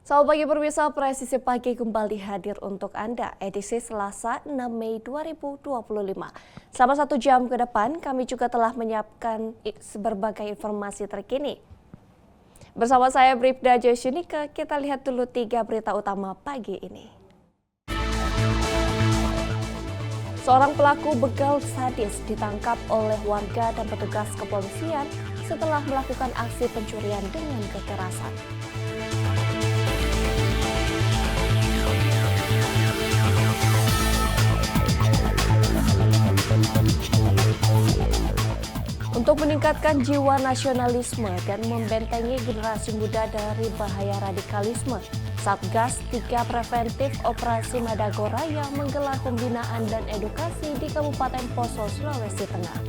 Selamat pagi pemirsa, Presisi Pagi kembali hadir untuk Anda, edisi Selasa 6 Mei 2025. Selama 1 jam ke depan, kami juga telah menyiapkan berbagai informasi terkini. Bersama saya Bribda Josyunika, kita lihat dulu 3 berita utama pagi ini. Seorang pelaku begal sadis ditangkap oleh warga dan petugas kepolisian setelah melakukan aksi pencurian dengan kekerasan. Untuk meningkatkan jiwa nasionalisme dan membentengi generasi muda dari bahaya radikalisme, Satgas 3 Preventif Operasi Madagoraya menggelar pembinaan dan edukasi di Kabupaten Poso, Sulawesi Tengah.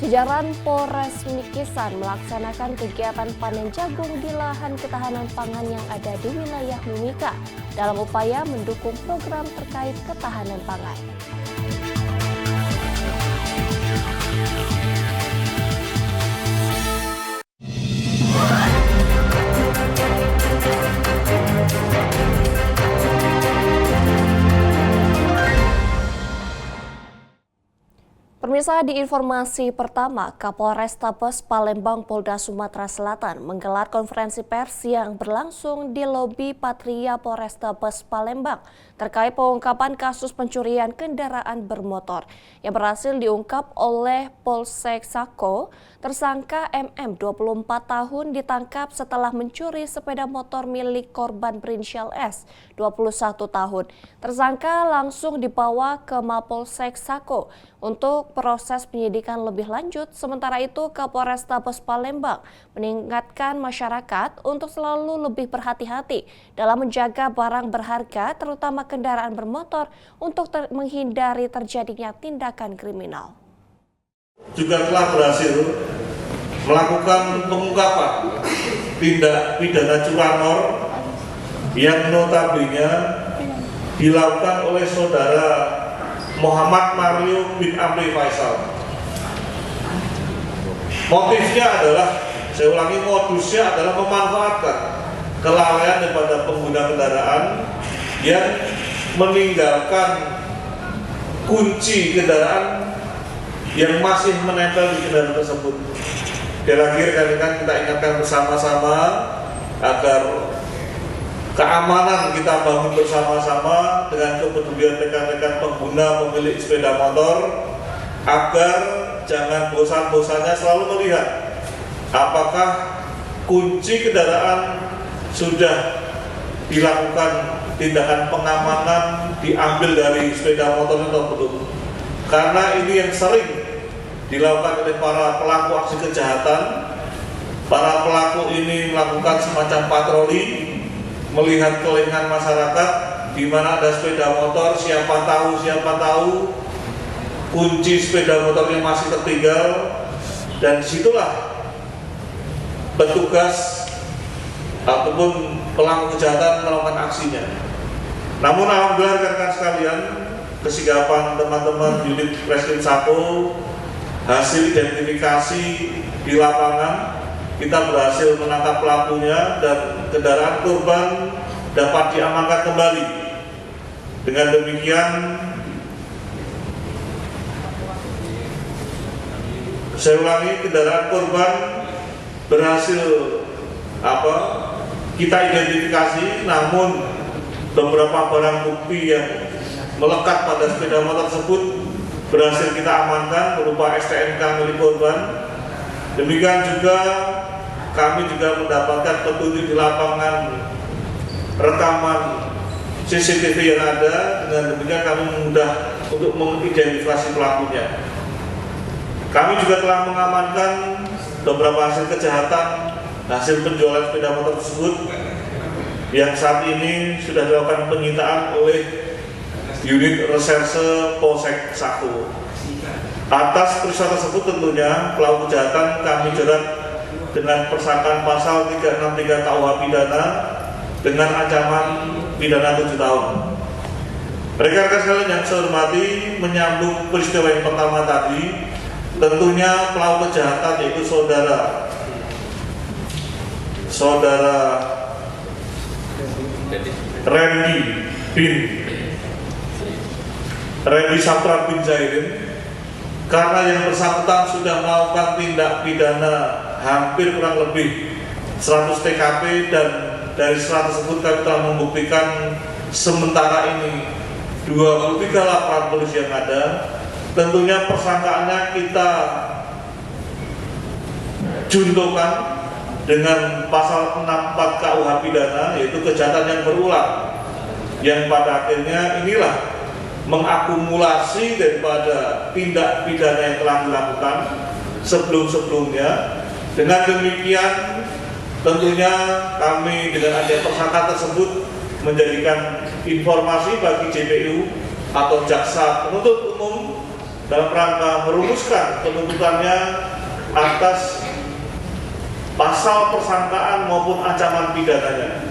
Jajaran Polres Mikisan melaksanakan kegiatan panen jagung di lahan ketahanan pangan yang ada di wilayah Mimika dalam upaya mendukung program terkait ketahanan pangan. Pemirsa, di informasi pertama, Kapolrestabes Palembang Polda Sumatera Selatan menggelar konferensi pers yang berlangsung di lobi Patria Polrestabes Palembang terkait pengungkapan kasus pencurian kendaraan bermotor yang berhasil diungkap oleh Polsek Sako. Tersangka MM 24 tahun ditangkap setelah mencuri sepeda motor milik korban berinisial S 21 tahun. Tersangka langsung dibawa ke Mapolsek Sako untuk proses penyidikan lebih lanjut. Sementara itu, Kapolrestabes Palembang mengingatkan masyarakat untuk selalu lebih berhati-hati dalam menjaga barang berharga, terutama kendaraan bermotor, untuk menghindari terjadinya tindakan kriminal. Juga telah berhasil melakukan pengungkapan tindak pidana curanmor yang notabene dilakukan oleh saudara Muhammad Mario bin Amri Faisal. Motifnya adalah, saya ulangi, modusnya adalah memanfaatkan kelalaian daripada pengguna kendaraan yang meninggalkan kunci kendaraan yang masih menempel di kendaraan tersebut. Sekali lagi rekan-rekan, kita ingatkan bersama-sama agar keamanan kita bangun bersama-sama dengan kepedulian rekan-rekan pengguna pemilik sepeda motor, agar jangan bosan-bosannya selalu melihat apakah kunci kendaraan sudah dilakukan tindakan pengamanan, diambil dari sepeda motor atau belum. Karena ini yang sering dilakukan oleh para pelaku aksi kejahatan. Para pelaku ini melakukan semacam patroli, melihat kelingan masyarakat di mana ada sepeda motor, siapa tahu kunci sepeda motornya masih tertinggal, dan disitulah petugas ataupun pelaku kejahatan melakukan aksinya. Namun alhamdulillah rekan-rekan sekalian, kesigapan teman-teman unit Reskrim Sako, hasil identifikasi di lapangan, kita berhasil menangkap pelakunya dan kendaraan korban dapat diamankan kembali. Dengan demikian, saya ulangi, kendaraan korban berhasil kita identifikasi, namun beberapa barang bukti yang melekat pada sepeda motor tersebut berhasil kita amankan berupa STNK milik korban. Demikian juga kami juga mendapatkan petunjuk di lapangan rekaman CCTV yang ada. Dengan demikian kami mudah untuk mengidentifikasi pelakunya. Kami juga telah mengamankan beberapa hasil kejahatan, hasil penjualan sepeda motor tersebut yang saat ini sudah dilakukan penyitaan oleh unit reserse Polsek Sako. Atas peristiwa tersebut tentunya pelaku kejahatan kami jerat dengan persangkaan pasal 363 KUH pidana dengan ancaman pidana 7 tahun. Rekan-rekan sekalian yang saya hormati, menyambung peristiwa yang pertama tadi, Tentunya pelaku kejahatan yaitu saudara Randy Sapran bin Zairin, karena yang bersangkutan sudah melakukan tindak pidana hampir kurang lebih 100 TKP, dan dari 100 tersebut kami telah membuktikan sementara ini 23 laporan polisi yang ada. Tentunya persangkaannya kita juntokan dengan pasal 64 KUH pidana, yaitu kejahatan yang berulang, yang pada akhirnya inilah mengakumulasi daripada tindak pidana yang telah dilakukan sebelum-sebelumnya. Dengan demikian tentunya kami dengan adanya tersangka tersebut menjadikan informasi bagi JPU atau jaksa penuntut umum dalam rangka merumuskan penuntutannya atas pasal persangkaan maupun ancaman pidananya.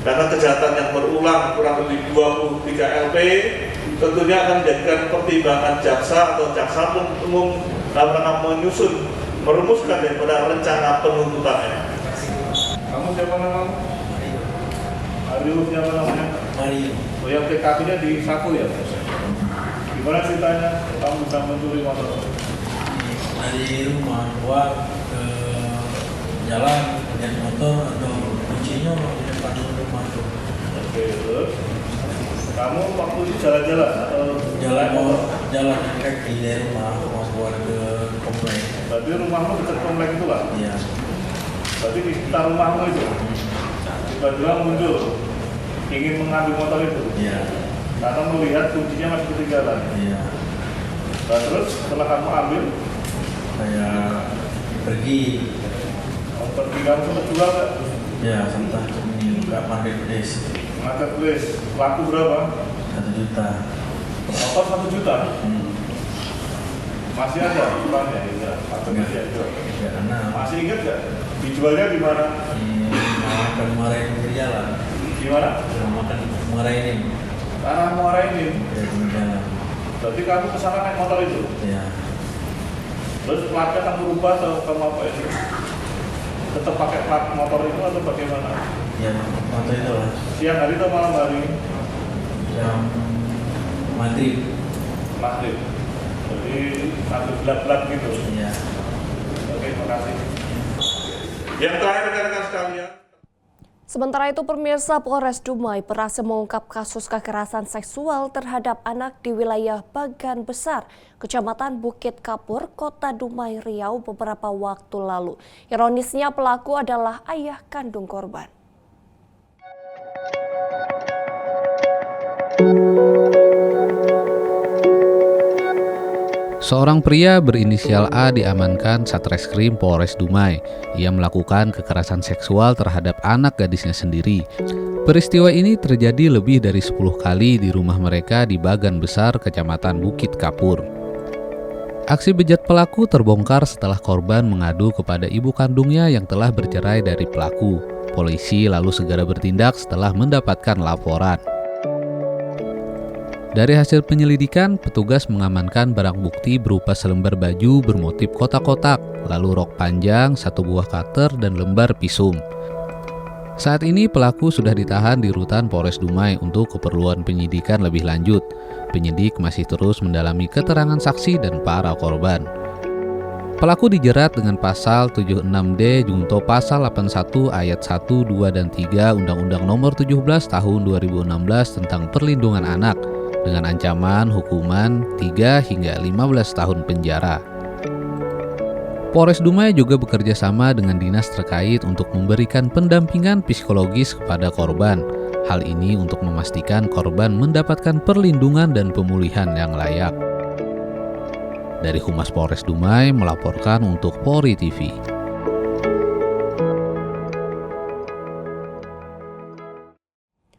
Karena kejahatan yang berulang kurang lebih 23 LP tentunya akan menjadikan pertimbangan jaksa atau jaksa penuntut umum dalam rangka merumuskan daripada rencana penuntutannya. Kamu siapa namamu? Mario siapa namanya? Mario. Oh, yang TKP-nya di Saku ya? Gimana ceritanya kamu bisa mencuri motor? Dari rumah gua ke jalan lihat motor atau kuncinya di depan rumah tuh. Oke, terus kamu waktu itu jalan-jalan atau Jalan kaki dari rumah gua ke komplek. berarti rumahmu dekat komplek itu lah? Iya. Berarti di sekitar rumahmu itu tiba-tiba muncul ingin mengambil motor itu? Iya. Karena melihat kuncinya masih ketinggalan. Iya. Nah, terus setelah kamu ambil, Saya pergi. pergi kamu sempat jual nggak? Ya sempat buka marketplace Marketplace, laku berapa? 1 juta. Motor 1 juta? Masih ada uangnya? Ya, atau masih ada? Ya karena Masih ingat nggak? Dijualnya di mana? makan marahin di jalan. Di mana? Makan marahin Tanah Muara ini. di jalan. Berarti kamu kesana naik motor itu? Ya. Terus platnya kamu rubah atau kamu apa itu? Tetap pakai plat motor itu atau bagaimana? Ya motor itu lah. Siang hari atau malam hari? Jam maghrib. Maghrib. Jadi sambil gelap-gelap gitu. Iya. Oke, makasih. Yang terakhir rekan-rekan sekalian, Sementara itu, pemirsa, Polres Dumai berhasil mengungkap kasus kekerasan seksual terhadap anak di wilayah Bagan Besar, Kecamatan Bukit Kapur, Kota Dumai, Riau beberapa waktu lalu. Ironisnya, pelaku adalah ayah kandung korban. Seorang pria berinisial A diamankan Satreskrim Polres Dumai. Ia melakukan kekerasan seksual terhadap anak gadisnya sendiri. Peristiwa ini terjadi lebih dari 10 kali di rumah mereka di Bagan Besar, Kecamatan Bukit Kapur. Aksi bejat pelaku terbongkar setelah korban mengadu kepada ibu kandungnya yang telah bercerai dari pelaku. Polisi lalu segera bertindak setelah mendapatkan laporan. Dari hasil penyelidikan, petugas mengamankan barang bukti berupa selembar baju bermotif kotak-kotak, lalu rok panjang, 1 buah cutter, dan lembar pisum. Saat ini pelaku sudah ditahan di rutan Polres Dumai untuk keperluan penyidikan lebih lanjut. Penyidik masih terus mendalami keterangan saksi dan para korban. Pelaku dijerat dengan pasal 76D junto pasal 81 ayat 1, 2, dan 3 Undang-Undang Nomor 17 Tahun 2016 tentang Perlindungan Anak, dengan ancaman hukuman 3 hingga 15 tahun penjara. Polres Dumai juga bekerja sama dengan dinas terkait untuk memberikan pendampingan psikologis kepada korban. Hal ini untuk memastikan korban mendapatkan perlindungan dan pemulihan yang layak. Dari Humas Polres Dumai melaporkan untuk Polri TV.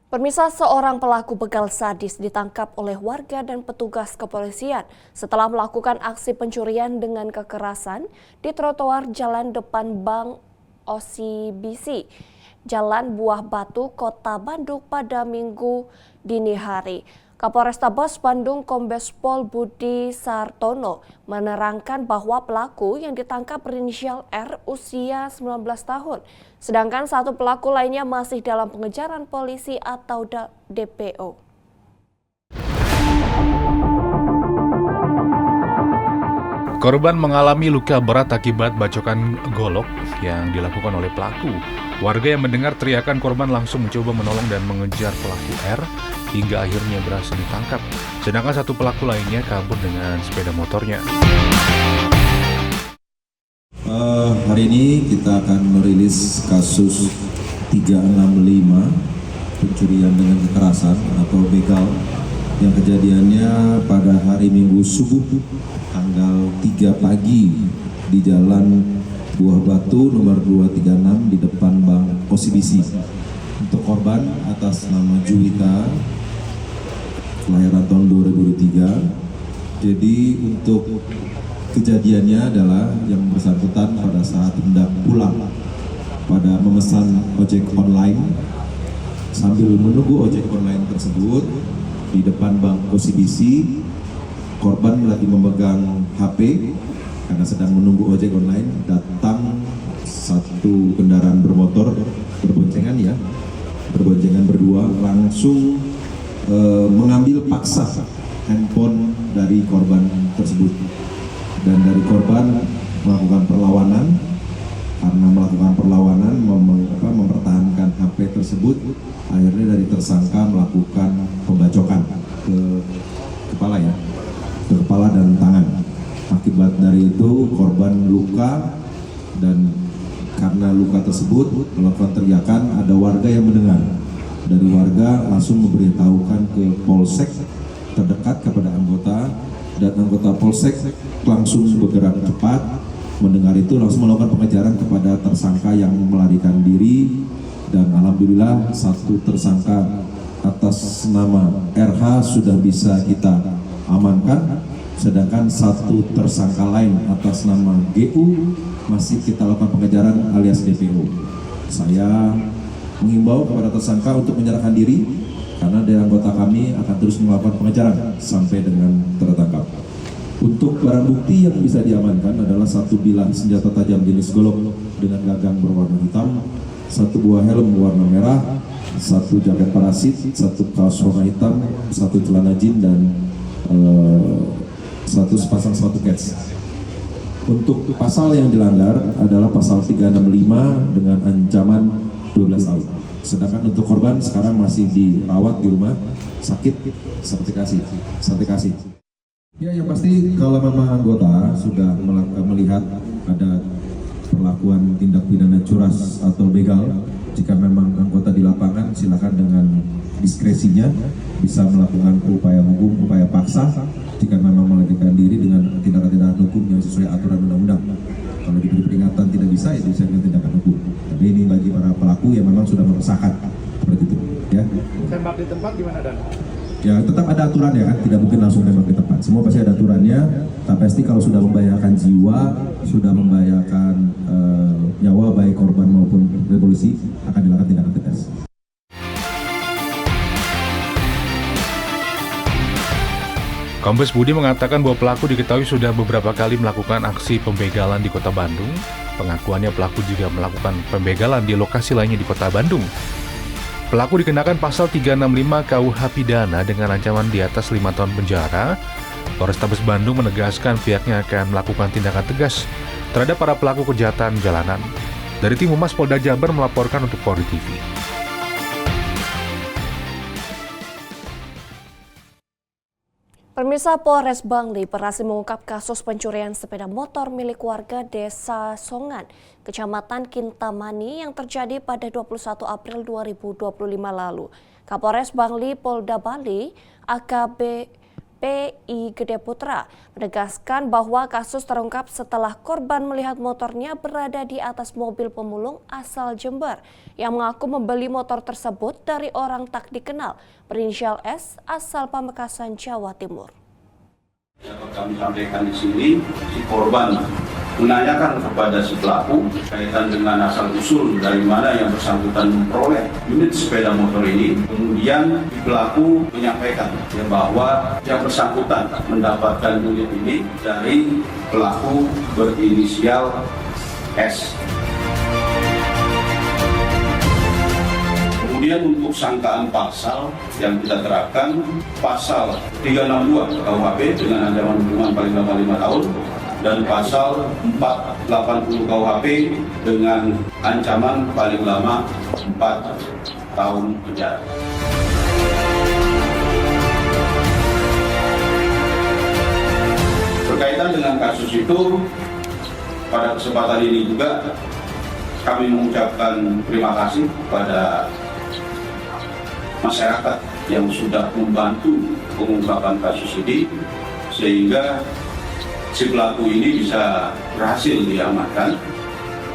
Pemirsa, seorang pelaku begal sadis ditangkap oleh warga dan petugas kepolisian setelah melakukan aksi pencurian dengan kekerasan di trotoar jalan depan Bank OCBC, Jalan Buah Batu, Kota Bandung pada Minggu dini hari. Kapolrestabes Bandung Kombes Pol Budi Sartono menerangkan bahwa pelaku yang ditangkap berinisial R usia 19 tahun, sedangkan satu pelaku lainnya masih dalam pengejaran polisi atau DPO. Korban mengalami luka berat akibat bacokan golok yang dilakukan oleh pelaku. Warga yang mendengar teriakan korban langsung mencoba menolong dan mengejar pelaku R hingga akhirnya berhasil ditangkap. Sedangkan satu pelaku lainnya kabur dengan sepeda motornya. Hari ini kita akan merilis kasus 365 pencurian dengan kekerasan atau begal yang kejadiannya pada hari Minggu subuh tanggal 3 pagi di Jalan Buah Batu nomor 236 di depan Bank OCBC. Untuk korban atas nama Juwita, kelahiran tahun 2003. Jadi untuk kejadiannya adalah yang bersangkutan pada saat hendak pulang pada memesan ojek online, sambil menunggu ojek online tersebut di depan Bank OCBC, korban lagi memegang HP karena sedang menunggu ojek online. Datang satu kendaraan bermotor berboncengan berdua, langsung mengambil paksa handphone dari korban tersebut, dan dari korban melakukan perlawanan. Karena melakukan perlawanan mempertahankan HP tersebut, akhirnya dari tersangka melakukan pembacokan ke kepala dan tangan. Akibat dari itu korban luka, dan karena luka tersebut melakukan teriakan, ada warga yang mendengar. Dari warga langsung memberitahukan ke polsek terdekat kepada anggota, dan anggota polsek langsung bergerak cepat. Mendengar itu langsung melakukan pengejaran kepada tersangka yang melarikan diri, dan alhamdulillah satu tersangka atas nama RH sudah bisa kita amankan, sedangkan satu tersangka lain atas nama GU masih kita lakukan pengejaran alias DPO. Saya mengimbau kepada tersangka untuk menyerahkan diri, karena dari anggota kami akan terus melakukan pengejaran sampai dengan tertangkap. Untuk barang bukti yang bisa diamankan adalah satu bilah senjata tajam jenis golok dengan gagang berwarna hitam, satu buah helm warna merah, satu jaket parasit, satu kaos warna hitam, satu celana jeans, dan satu sepasang sepatu kets. Untuk pasal yang dilanggar adalah pasal 365 dengan ancaman 12 tahun. Sedangkan untuk korban sekarang masih dirawat di rumah sakit Sartikasi. Ya, yang pasti kalau memang anggota sudah melihat ada perlakuan tindak pidana curas atau begal, jika memang anggota di lapangan silakan dengan diskresinya bisa melakukan upaya hukum, upaya paksa jika memang melarikan diri dengan tindakan-tindakan hukum yang sesuai aturan undang-undang. Kalau diberi peringatan tidak bisa, itu bisa dengan tindakan hukum. Tapi ini bagi para pelaku yang memang sudah meresahkan seperti itu. Ya. Tembak di tempat gimana, Dan? Ya, tetap ada aturan ya kan, tidak mungkin langsung tembak di tempat. Semua pasti ada aturannya. Tapi pasti kalau sudah membahayakan jiwa, sudah membahayakan nyawa baik korban maupun polisi, akan dilakukan tindakan tegas. Kombes Budi mengatakan bahwa pelaku diketahui sudah beberapa kali melakukan aksi pembegalan di Kota Bandung. Pengakuannya pelaku juga melakukan pembegalan di lokasi lainnya di Kota Bandung. Pelaku dikenakan pasal 365 KUH Pidana dengan ancaman di atas 5 tahun penjara. Polrestabes Bandung menegaskan pihaknya akan melakukan tindakan tegas terhadap para pelaku kejahatan jalanan. Dari tim Humas Polda Jabar melaporkan untuk Polri TV. Pemirsa, Polres Bangli berhasil mengungkap kasus pencurian sepeda motor milik warga Desa Songan, Kecamatan Kintamani yang terjadi pada 21 April 2025 lalu. Kapolres Bangli Polda Bali, AKBP Gede Putra, menegaskan bahwa kasus terungkap setelah korban melihat motornya berada di atas mobil pemulung asal Jember yang mengaku membeli motor tersebut dari orang tak dikenal berinisial S asal Pamekasan, Jawa Timur. Yang kami sampaikan di sini, si korban menanyakan kepada si pelaku kaitan dengan asal usul dari mana yang bersangkutan memperoleh unit sepeda motor ini. Kemudian si pelaku menyampaikan bahwa yang bersangkutan mendapatkan unit ini dari pelaku berinisial S. Kemudian untuk sangkaan pasal yang kita terapkan, pasal 362 KUHP dengan ancaman hukuman paling lama 5 tahun dan pasal 480 KUHP dengan ancaman paling lama 4 tahun penjara. Berkaitan dengan kasus itu, pada kesempatan ini juga kami mengucapkan terima kasih kepada masyarakat yang sudah membantu pengungkapan kasus ini sehingga si pelaku ini bisa berhasil diamankan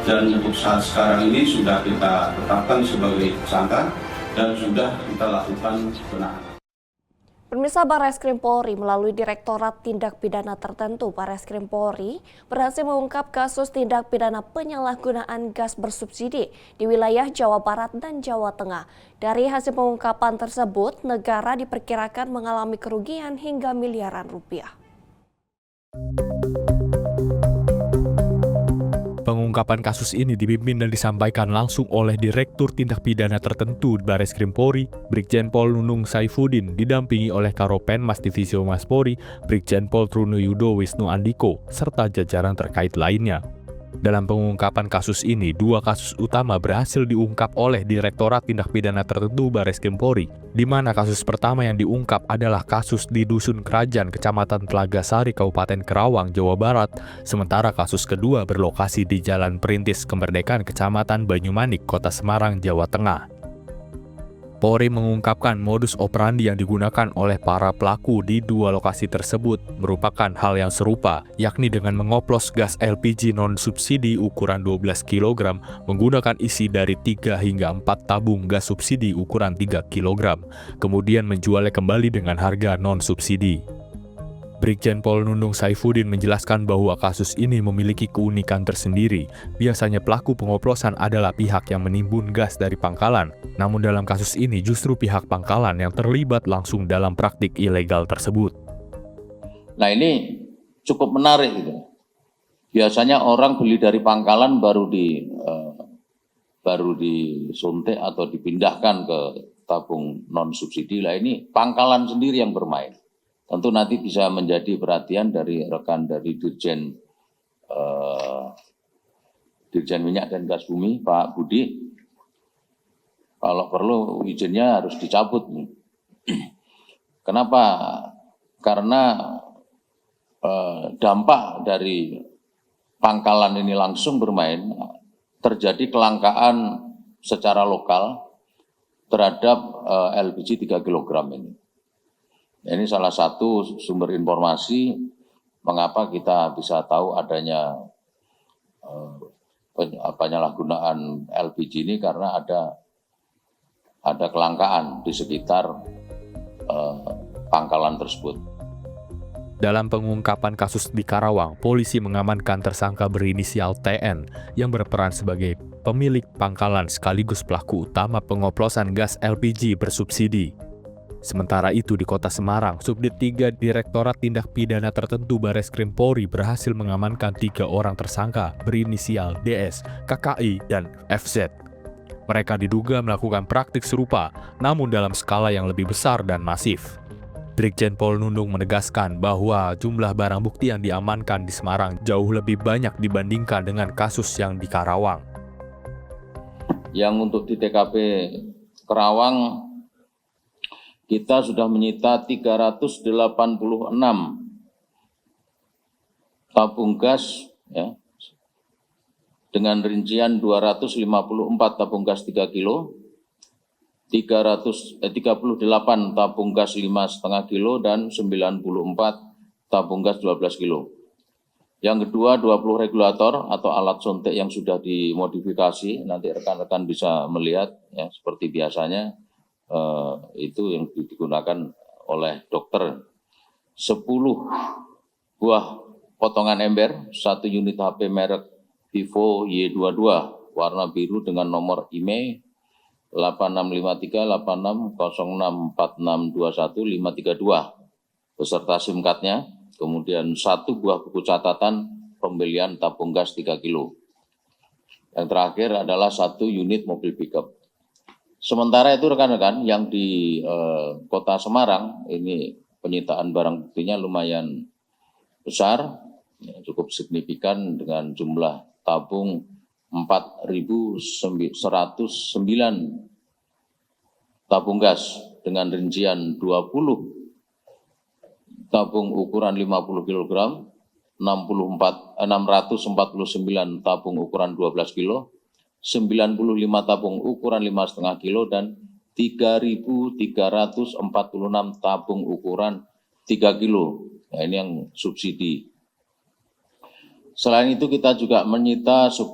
dan untuk saat sekarang ini sudah kita tetapkan sebagai tersangka dan sudah kita lakukan penahanan. Pemirsa, Barreskrim Polri melalui Direktorat Tindak Pidana Tertentu Barreskrim Polri berhasil mengungkap kasus tindak pidana penyalahgunaan gas bersubsidi di wilayah Jawa Barat dan Jawa Tengah. Dari hasil pengungkapan tersebut, negara diperkirakan mengalami kerugian hingga miliaran rupiah. Pengungkapan kasus ini dipimpin dan disampaikan langsung oleh Direktur Tindak Pidana Tertentu Barreskrim Polri, Brigjen Pol Nunung Saifuddin, didampingi oleh Karopenmas Divisi Humas Polri, Brigjen Pol Trunuyudo Wisnu Andiko, serta jajaran terkait lainnya. Dalam pengungkapan kasus ini, 2 kasus utama berhasil diungkap oleh Direktorat Tindak Pidana Tertentu Barreskrim Polri, di mana kasus pertama yang diungkap adalah kasus di Dusun Kerajaan, Kecamatan Telagasari, Kabupaten Kerawang, Jawa Barat, sementara kasus kedua berlokasi di Jalan Perintis Kemerdekaan, Kecamatan Banyumanik, Kota Semarang, Jawa Tengah. Polri mengungkapkan modus operandi yang digunakan oleh para pelaku di 2 lokasi tersebut merupakan hal yang serupa, yakni dengan mengoplos gas LPG non-subsidi ukuran 12 kg menggunakan isi dari 3 hingga 4 tabung gas subsidi ukuran 3 kg, kemudian menjualnya kembali dengan harga non-subsidi. Brigjen Pol Nunung Saifuddin menjelaskan bahwa kasus ini memiliki keunikan tersendiri. Biasanya pelaku pengoplosan adalah pihak yang menimbun gas dari pangkalan. Namun dalam kasus ini justru pihak pangkalan yang terlibat langsung dalam praktik ilegal tersebut. Nah, ini cukup menarik gitu. Biasanya orang beli dari pangkalan baru disuntik atau dipindahkan ke tabung non subsidi. Lah, ini pangkalan sendiri yang bermain. Tentu nanti bisa menjadi perhatian dari rekan dari Dirjen Minyak dan Gas Bumi, Pak Budi. Kalau perlu izinnya harus dicabut. Kenapa? Karena dampak dari pangkalan ini langsung bermain, terjadi kelangkaan secara lokal terhadap LPG 3 kg ini. Ini salah satu sumber informasi mengapa kita bisa tahu adanya penyalahgunaan LPG ini, karena ada kelangkaan di sekitar pangkalan tersebut. Dalam pengungkapan kasus di Karawang, polisi mengamankan tersangka berinisial TN yang berperan sebagai pemilik pangkalan sekaligus pelaku utama pengoplosan gas LPG bersubsidi. Sementara itu di Kota Semarang, Subdit 3 Direktorat Tindak Pidana Tertentu Barreskrim Polri berhasil mengamankan 3 orang tersangka berinisial DS, KKI, dan FZ. Mereka diduga melakukan praktik serupa, namun dalam skala yang lebih besar dan masif. Brigjen Pol Nunung menegaskan bahwa jumlah barang bukti yang diamankan di Semarang jauh lebih banyak dibandingkan dengan kasus yang di Karawang. Yang untuk di TKP Kerawang, kita sudah menyita 386 tabung gas, ya, dengan rincian 254 tabung gas 3 kilo, 38 tabung gas 5,5 kilo, dan 94 tabung gas 12 kilo. Yang kedua, 20 regulator atau alat suntik yang sudah dimodifikasi, nanti rekan-rekan bisa melihat, ya, seperti biasanya. Itu yang digunakan oleh dokter. 10 buah potongan ember, 1 unit HP merek Vivo Y22 warna biru dengan nomor IMEI 865386064621 beserta SIM card-nya, kemudian 1 buah buku catatan pembelian tabung gas 3 kilo. Yang terakhir adalah 1 unit mobil pickup. Sementara itu rekan-rekan yang di Kota Semarang ini penyitaan barang buktinya lumayan besar, ya, cukup signifikan dengan jumlah tabung 4.109 tabung gas dengan rincian 20 tabung ukuran 50 kg, 649 tabung ukuran 12 kg, 95 tabung ukuran 5,5 kg, dan 3.346 tabung ukuran 3 kg. Nah, ini yang subsidi. Selain itu kita juga menyita 10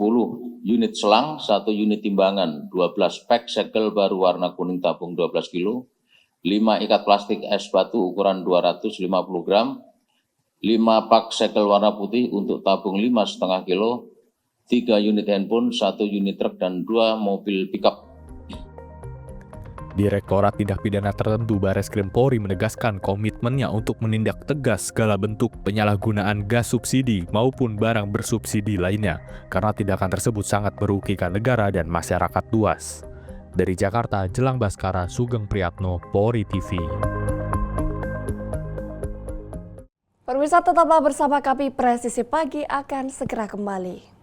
unit selang, 1 unit timbangan, 12 pak segel baru warna kuning tabung 12 kg, 5 ikat plastik es batu ukuran 250 gram, 5 pak segel warna putih untuk tabung 5,5 kg, 3 unit handphone, 1 unit truk, dan 2 mobil pickup. Direktorat Tindak Pidana Tertentu Bareskrim Polri menegaskan komitmennya untuk menindak tegas segala bentuk penyalahgunaan gas subsidi maupun barang bersubsidi lainnya, karena tindakan tersebut sangat merugikan negara dan masyarakat luas. Dari Jakarta, Jelang Baskara, Sugeng Priyatno, Polri TV. Pemirsa, tetaplah bersama kami, Presisi Pagi akan segera kembali.